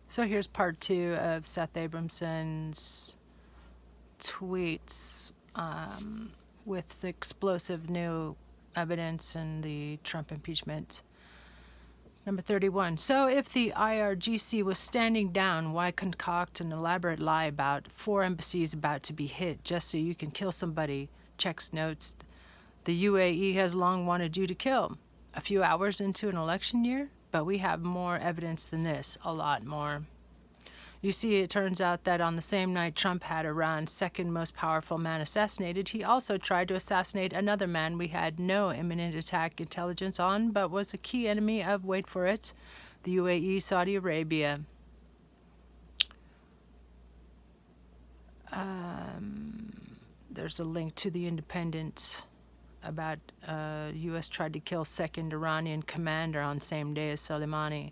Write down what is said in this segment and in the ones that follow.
So here's part 2 of Seth Abramson's tweets with explosive new evidence in the Trump impeachment. Number 31. So if the IRGC was standing down, why concoct an elaborate lie about 4 embassies about to be hit just so you can kill somebody? Checks notes. The UAE has long wanted you to kill. A few hours into an election year? But we have more evidence than this, a lot more. You see, it turns out that on the same night Trump had Iran's second most powerful man assassinated, he also tried to assassinate another man we had no imminent attack intelligence on, but was a key enemy of, wait for it, the UAE, Saudi Arabia. There's a link to The Independent about U.S. tried to kill second Iranian commander on same day as Soleimani.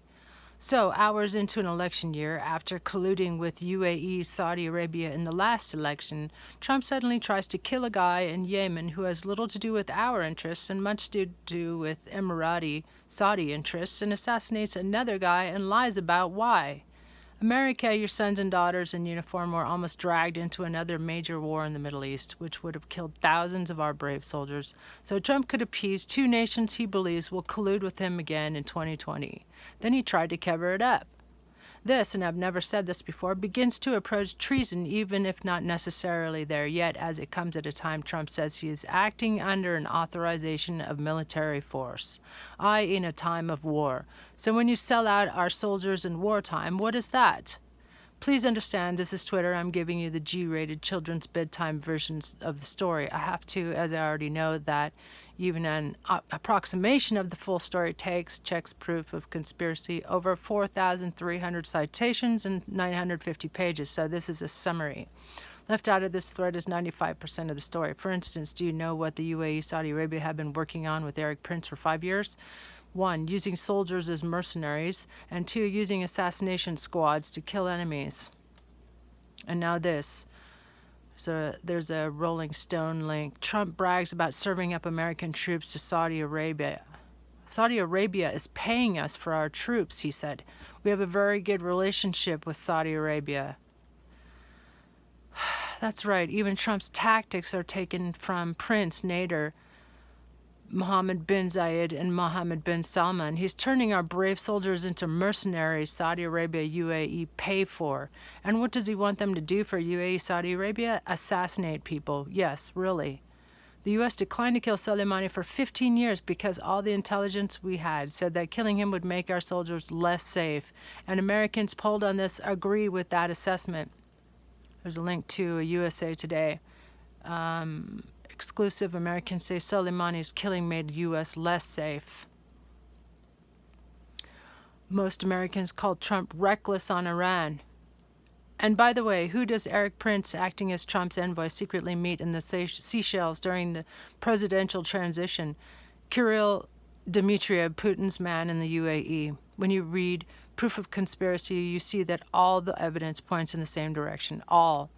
So, hours into an election year, after colluding with UAE, Saudi Arabia in the last election, Trump suddenly tries to kill a guy in Yemen who has little to do with our interests and much to do with Emirati, Saudi interests, and assassinates another guy and lies about why. America, your sons and daughters in uniform were almost dragged into another major war in the Middle East, which would have killed thousands of our brave soldiers, so Trump could appease 2 nations he believes will collude with him again in 2020. Then he tried to cover it up. This, and I've never said this before, begins to approach treason, even if not necessarily there yet, as it comes at a time Trump says he is acting under an authorization of military force, i.e. in a time of war. So when you sell out our soldiers in wartime, what is that? Please understand, this is Twitter. I'm giving you the G-rated children's bedtime versions of the story. I have to, as I already know, that even an approximation of the full story checks proof of conspiracy, over 4,300 citations and 950 pages. So this is a summary. Left out of this thread is 95% of the story. For instance, do you know what the UAE, Saudi Arabia have been working on with Eric Prince for 5 years? 1. Using soldiers as mercenaries, and 2. Using assassination squads to kill enemies. And now this. So there's a Rolling Stone link. Trump brags about serving up American troops to Saudi Arabia. Saudi Arabia is paying us for our troops, he said. We have a very good relationship with Saudi Arabia. That's right. Even Trump's tactics are taken from Prince, Nader, Mohammed bin Zayed, and Mohammed bin Salman. He's turning our brave soldiers into mercenaries Saudi Arabia, UAE pay for. And what does he want them to do for UAE, Saudi Arabia? Assassinate people. Yes, really. The U.S. declined to kill Soleimani for 15 years because all the intelligence we had said that killing him would make our soldiers less safe. And Americans polled on this agree with that assessment. There's a link to a USA Today. Exclusive, Americans say Soleimani's killing made U.S. less safe. Most Americans called Trump reckless on Iran. And by the way, who does Eric Prince, acting as Trump's envoy, secretly meet in the Seychelles during the presidential transition? Kirill Dmitriev, Putin's man in the UAE. When you read Proof of Conspiracy, you see that all the evidence points in the same direction. All.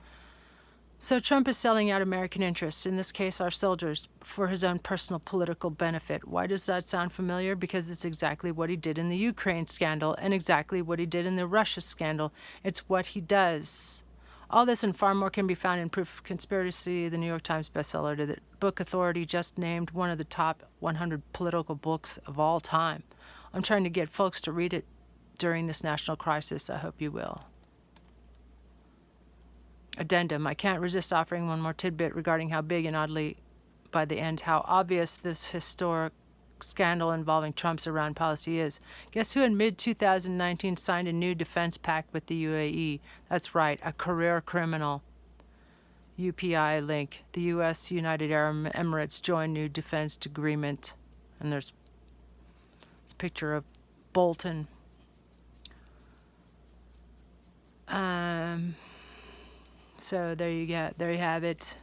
So Trump is selling out American interests, in this case our soldiers, for his own personal political benefit. Why does that sound familiar? Because it's exactly what he did in the Ukraine scandal and exactly what he did in the Russia scandal. It's what he does. All this and far more can be found in Proof of Conspiracy, the New York Times bestseller. The Book Authority just named one of the top 100 political books of all time. I'm trying to get folks to read it during this national crisis. I hope you will. Addendum. I can't resist offering one more tidbit regarding how big and oddly, by the end, how obvious this historic scandal involving Trump's Iran policy is. Guess who in mid-2019 signed a new defense pact with the UAE? That's right, a career criminal. UPI link. The U.S. United Arab Emirates joined new defense agreement. And there's a picture of Bolton. So there you have it.